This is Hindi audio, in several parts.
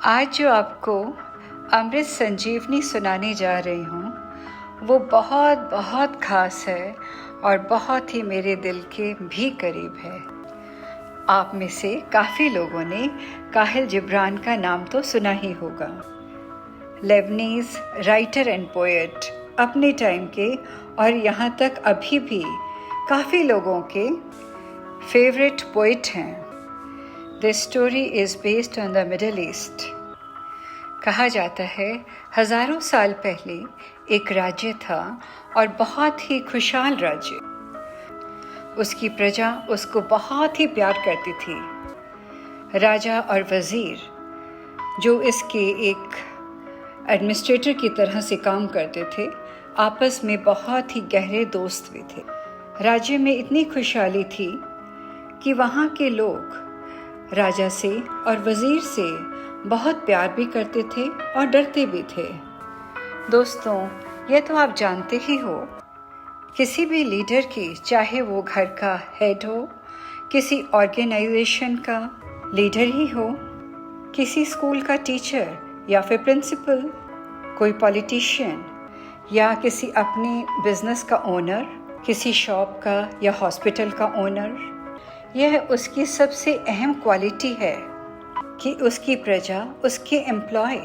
आज जो आपको अमृत संजीवनी सुनाने जा रही हूँ वो बहुत बहुत ख़ास है और बहुत ही मेरे दिल के भी करीब है। आप में से काफ़ी लोगों ने काहिल जिब्रान का नाम तो सुना ही होगा। लेबनीज़ राइटर एंड पोएट, अपने टाइम के और यहाँ तक अभी भी काफ़ी लोगों के फेवरेट पोएट हैं। This story is based on the middle east. कहा जाता है हज़ारों साल पहले एक राज्य था और बहुत ही खुशहाल राज्य। उसकी प्रजा उसको बहुत ही प्यार करती थी। राजा और वज़ीर, जो इसके एक एडमिनिस्ट्रेटर की तरह से काम करते थे, आपस में बहुत ही गहरे दोस्त भी थे। राज्य में इतनी खुशहाली थी कि वहाँ के लोग राजा से और वज़ीर से बहुत प्यार भी करते थे और डरते भी थे। दोस्तों, यह तो आप जानते ही हो, किसी भी लीडर की, चाहे वो घर का हेड हो, किसी ऑर्गेनाइजेशन का लीडर ही हो, किसी स्कूल का टीचर या फिर प्रिंसिपल, कोई पॉलिटिशियन या किसी अपने बिजनेस का ओनर, किसी शॉप का या हॉस्पिटल का ओनर, यह उसकी सबसे अहम क्वालिटी है कि उसकी प्रजा, उसके एम्प्लॉय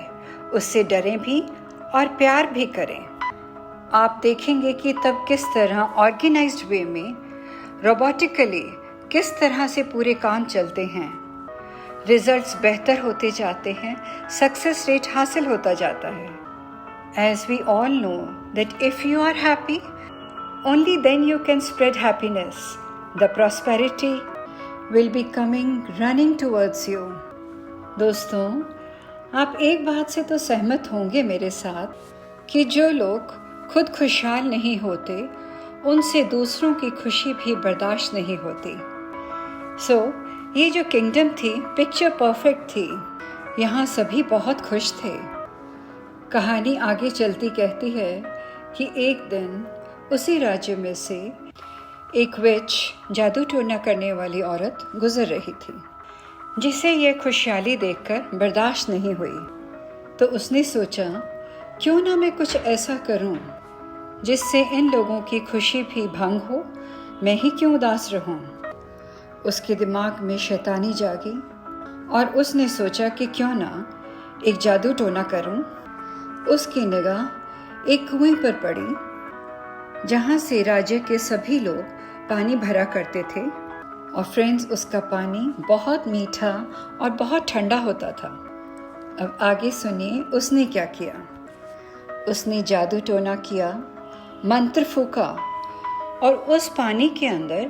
उससे डरें भी और प्यार भी करें। आप देखेंगे कि तब किस तरह ऑर्गेनाइज्ड वे में, रोबोटिकली किस तरह से पूरे काम चलते हैं, रिजल्ट्स बेहतर होते जाते हैं, सक्सेस रेट हासिल होता जाता है। As we all know that if you are happy, only then you can spread happiness. The prosperity will be coming running towards you. दोस्तों, आप एक बात से तो सहमत होंगे मेरे साथ कि जो लोग खुद खुशहाल नहीं होते, उनसे दूसरों की खुशी भी बर्दाश्त नहीं होती। ये जो किंगडम थी, पिक्चर परफेक्ट थी। यहाँ सभी बहुत खुश थे। कहानी आगे चलती कहती है कि एक दिन उसी राज्य में से एक विच, जादू टोना करने वाली औरत गुजर रही थी, जिसे यह खुशहाली देखकर बर्दाश्त नहीं हुई। तो उसने सोचा, क्यों ना मैं कुछ ऐसा करूं जिससे इन लोगों की खुशी भी भंग हो, मैं ही क्यों उदास रहूं। उसके दिमाग में शैतानी जागी और उसने सोचा कि क्यों ना एक जादू टोना करूं। उसकी निगाह एक कुएं पर पड़ी जहां से राज्य के सभी लोग पानी भरा करते थे और फ्रेंड्स, उसका पानी बहुत मीठा और बहुत ठंडा होता था। अब आगे सुनिए उसने क्या किया। उसने जादू टोना किया, मंत्र फूका और उस पानी के अंदर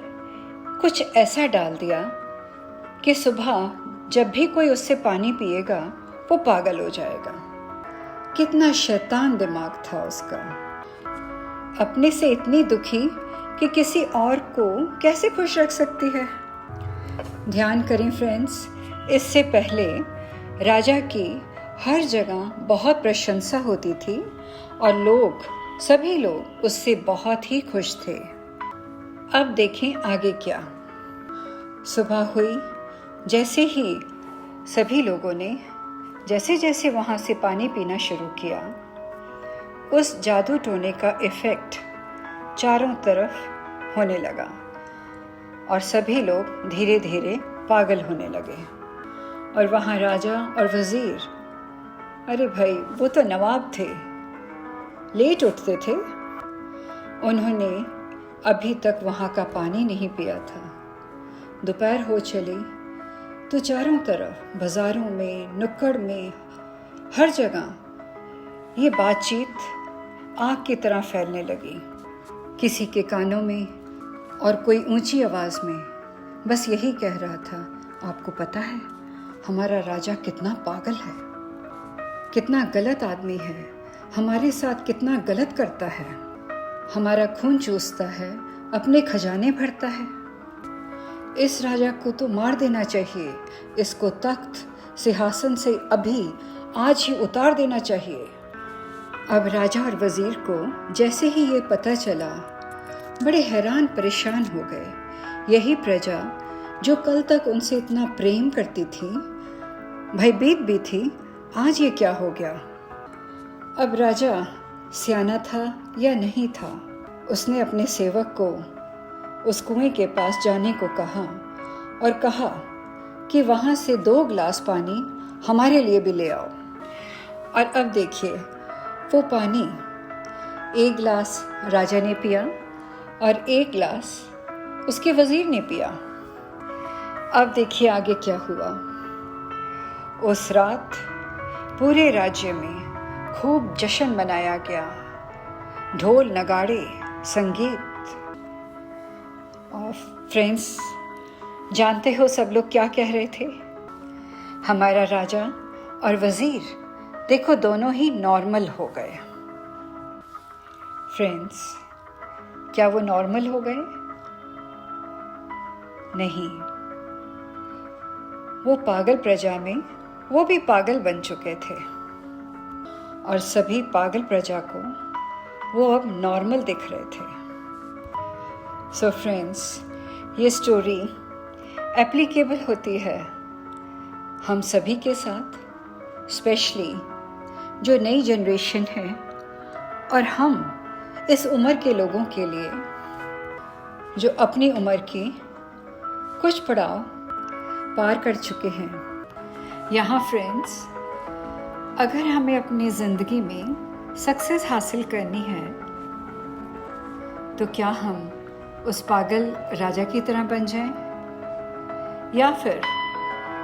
कुछ ऐसा डाल दिया कि सुबह जब भी कोई उससे पानी पिएगा वो पागल हो जाएगा। कितना शैतान दिमाग था उसका। अपने से इतनी दुखी कि किसी और को कैसे खुश रख सकती है। ध्यान करें फ्रेंड्स, इससे पहले राजा की हर जगह बहुत प्रशंसा होती थी और सभी लोग उससे बहुत ही खुश थे। अब देखें आगे क्या। सुबह हुई, जैसे ही सभी लोगों ने जैसे जैसे वहाँ से पानी पीना शुरू किया, उस जादू टोने का इफ़ेक्ट चारों तरफ होने लगा और सभी लोग धीरे धीरे पागल होने लगे। और वहाँ राजा और वज़ीर, अरे भाई वो तो नवाब थे, लेट उठते थे। उन्होंने अभी तक वहाँ का पानी नहीं पिया था। दोपहर हो चली तो चारों तरफ, बाज़ारों में, नुक्कड़ में, हर जगह ये बातचीत आग की तरह फैलने लगी। किसी के कानों में और कोई ऊंची आवाज़ में बस यही कह रहा था, आपको पता है हमारा राजा कितना पागल है, कितना गलत आदमी है, हमारे साथ कितना गलत करता है, हमारा खून चूसता है, अपने खजाने भरता है। इस राजा को तो मार देना चाहिए, इसको तख्त सिंहासन से अभी आज ही उतार देना चाहिए। अब राजा और वज़ीर को जैसे ही ये पता चला, बड़े हैरान परेशान हो गए। यही प्रजा जो कल तक उनसे इतना प्रेम करती थी, भयभीत भी थी, आज ये क्या हो गया? अब राजा सियाना था या नहीं था, उसने अपने सेवक को उस कुएं के पास जाने को कहा और कहा कि वहाँ से 2 गिलास पानी हमारे लिए भी ले आओ। और अब देखिए, वो पानी 1 गिलास राजा ने पिया और 1 गिलास उसके वज़ीर ने पिया। अब देखिए आगे क्या हुआ। उस रात पूरे राज्य में खूब जश्न मनाया गया, ढोल नगाड़े संगीत। और फ्रेंड्स, जानते हो सब लोग क्या कह रहे थे? हमारा राजा और वज़ीर देखो दोनों ही नॉर्मल हो गए। फ्रेंड्स, क्या वो नॉर्मल हो गए? नहीं, वो पागल प्रजा में वो भी पागल बन चुके थे और सभी पागल प्रजा को वो अब नॉर्मल दिख रहे थे। सो फ्रेंड्स, ये स्टोरी एप्लीकेबल होती है हम सभी के साथ, स्पेशली जो नई जनरेशन है और हम इस उम्र के लोगों के लिए जो अपनी उम्र की कुछ पड़ाव पार कर चुके हैं। यहाँ फ्रेंड्स, अगर हमें अपनी ज़िंदगी में सक्सेस हासिल करनी है तो क्या हम उस पागल राजा की तरह बन जाएं या फिर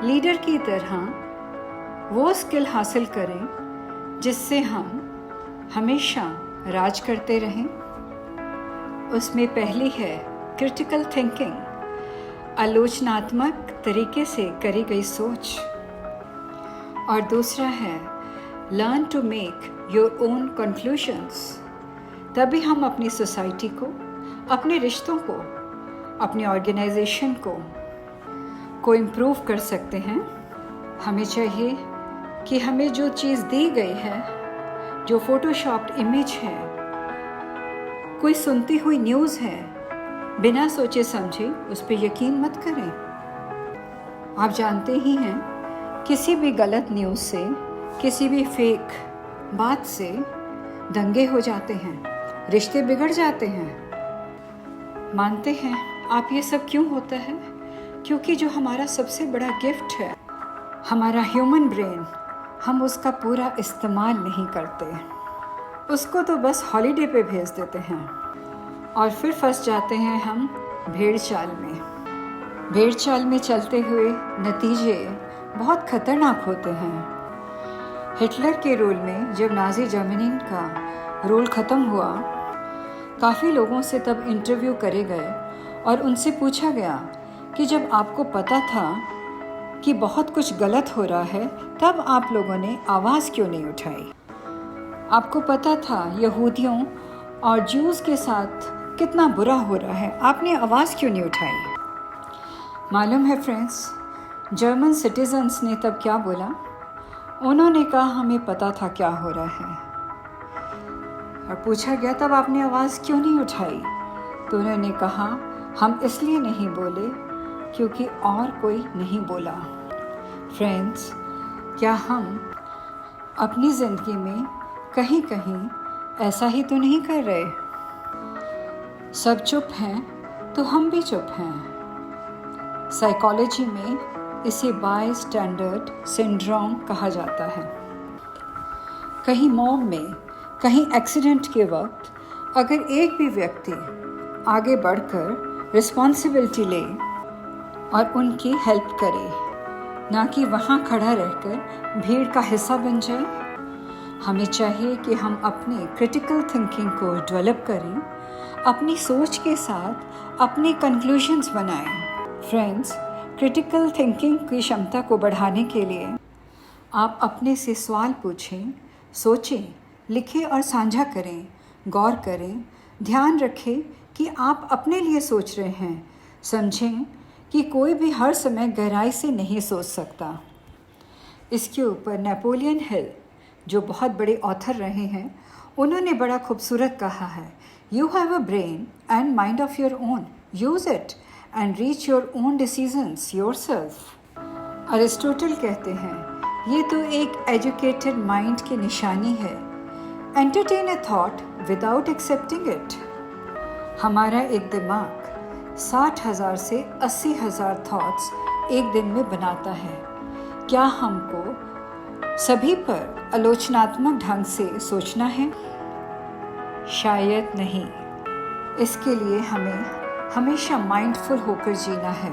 लीडर की तरह वो स्किल हासिल करें जिससे हम हमेशा राज करते रहें। उसमें पहली है क्रिटिकल थिंकिंग, आलोचनात्मक तरीके से करी गई सोच, और दूसरा है learn to make your own conclusions. तभी हम अपनी सोसाइटी को, अपने रिश्तों को, अपनी ऑर्गेनाइजेशन को इम्प्रूव कर सकते हैं। हमें चाहिए कि हमें जो चीज़ दी गई है, जो फोटोशॉप्ड इमेज है, कोई सुनती हुई न्यूज़ है, बिना सोचे समझे उस पर यकीन मत करें। आप जानते ही हैं, किसी भी गलत न्यूज़ से, किसी भी फेक बात से दंगे हो जाते हैं, रिश्ते बिगड़ जाते हैं। मानते हैं आप ये सब क्यों होता है? क्योंकि जो हमारा सबसे बड़ा गिफ्ट है, हमारा ह्यूमन ब्रेन, हम उसका पूरा इस्तेमाल नहीं करते। उसको तो बस हॉलीडे पे भेज देते हैं और फिर फंस जाते हैं हम भेड़ चाल में। भेड़ चाल में चलते हुए नतीजे बहुत खतरनाक होते हैं। हिटलर के रूल में जब नाज़ी जर्मनी का रूल ख़त्म हुआ, काफ़ी लोगों से तब इंटरव्यू करे गए और उनसे पूछा गया कि जब आपको पता था कि बहुत कुछ गलत हो रहा है, तब आप लोगों ने आवाज़ क्यों नहीं उठाई? आपको पता था यहूदियों और ज्यूज़ के साथ कितना बुरा हो रहा है, आपने आवाज़ क्यों नहीं उठाई? मालूम है फ्रेंड्स, जर्मन सिटीजन्स ने तब क्या बोला? उन्होंने कहा हमें पता था क्या हो रहा है। और पूछा गया तब आपने आवाज़ क्यों नहीं उठाई? तो उन्होंने कहा हम इसलिए नहीं बोले क्योंकि और कोई नहीं बोला। फ्रेंड्स, क्या हम अपनी ज़िंदगी में कहीं कहीं ऐसा ही तो नहीं कर रहे? सब चुप हैं तो हम भी चुप हैं। साइकोलॉजी में इसे बाय स्टैंडर्ड सिंड्रोम कहा जाता है। कहीं मॉब में, कहीं एक्सीडेंट के वक्त अगर एक भी व्यक्ति आगे बढ़कर रिस्पॉन्सिबिलिटी ले और उनकी हेल्प करे, ना कि वहाँ खड़ा रहकर भीड़ का हिस्सा बन जाए। हमें चाहिए कि हम अपने क्रिटिकल थिंकिंग को डेवलप करें, अपनी सोच के साथ अपने कंक्लूजन्स बनाएं। फ्रेंड्स, क्रिटिकल थिंकिंग की क्षमता को बढ़ाने के लिए आप अपने से सवाल पूछें, सोचें, लिखें और साझा करें, गौर करें, ध्यान रखें कि आप अपने लिए सोच रहे हैं। समझें कि कोई भी हर समय गहराई से नहीं सोच सकता। इसके ऊपर नेपोलियन हिल, जो बहुत बड़े ऑथर रहे हैं, उन्होंने बड़ा खूबसूरत कहा है, you have a brain and mind of your own, use it and reach your own decisions yourself. Aristotle कहते हैं ये तो एक एजुकेटेड माइंड की निशानी है। Entertain a thought without accepting it. हमारा एक दिमाग 60,000 से 80,000 थॉट्स एक दिन में बनाता है। क्या हमको सभी पर आलोचनात्मक ढंग से सोचना है? शायद नहीं। इसके लिए हमें हमेशा माइंडफुल होकर जीना है,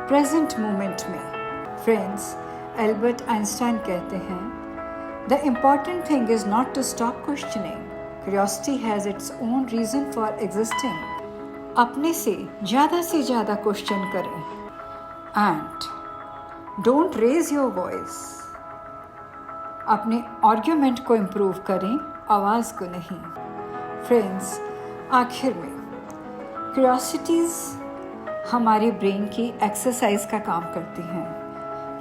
प्रेजेंट मोमेंट में। फ्रेंड्स, एल्बर्ट आइंस्टाइन कहते हैं, the important thing is not to stop questioning, curiosity has its own reason for existing. अपने से ज़्यादा क्वेश्चन करें and don't raise your voice. अपने आर्ग्यूमेंट को इम्प्रूव करें, आवाज़ को नहीं। फ्रेंड्स, आखिर में क्यूरियोसिटीज़ हमारे ब्रेन की एक्सरसाइज का काम करती हैं।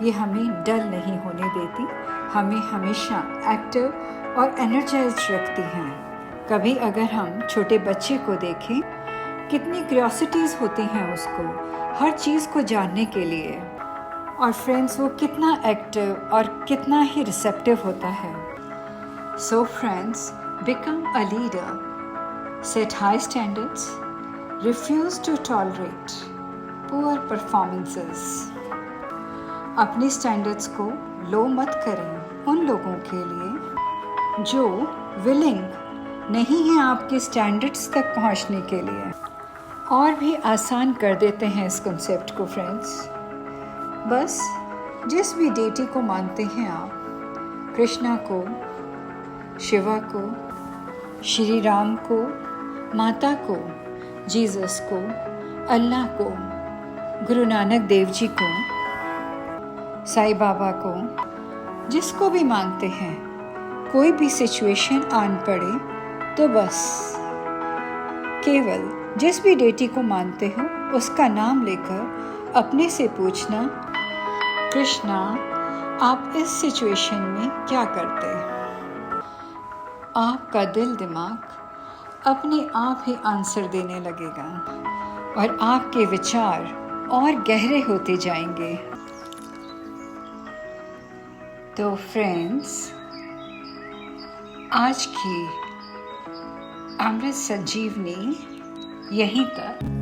ये हमें डल नहीं होने देती, हमें हमेशा एक्टिव और एनर्जाइज्ड रखती हैं। कभी अगर हम छोटे बच्चे को देखें, कितनी क्यूरियोसिटीज़ होती हैं उसको हर चीज़ को जानने के लिए। और फ्रेंड्स, वो कितना एक्टिव और कितना ही रिसेप्टिव होता है। So friends, become a leader, set high standards, refuse to tolerate poor performances। अपनी स्टैंडर्ड्स को लो मत करें उन लोगों के लिए जो विलिंग नहीं है आपके स्टैंडर्ड्स तक पहुंचने के लिए। और भी आसान कर देते हैं इस कॉन्सेप्ट को फ्रेंड्स। बस जिस भी डेटी को मानते हैं आप, कृष्णा को, शिवा को, श्री राम को, माता को, जीसस को, अल्लाह को, गुरु नानक देव जी को, साईं बाबा को, जिसको भी मानते हैं, कोई भी सिचुएशन आन पड़े तो बस केवल जिस भी डेटी को मानते हो उसका नाम लेकर अपने से पूछना, कृष्णा आप इस सिचुएशन में क्या करते? आपका दिल दिमाग अपने आप ही आंसर देने लगेगा और आपके विचार और गहरे होते जाएंगे। तो फ्रेंड्स, आज की अमृत संजीवनी यहीं तक।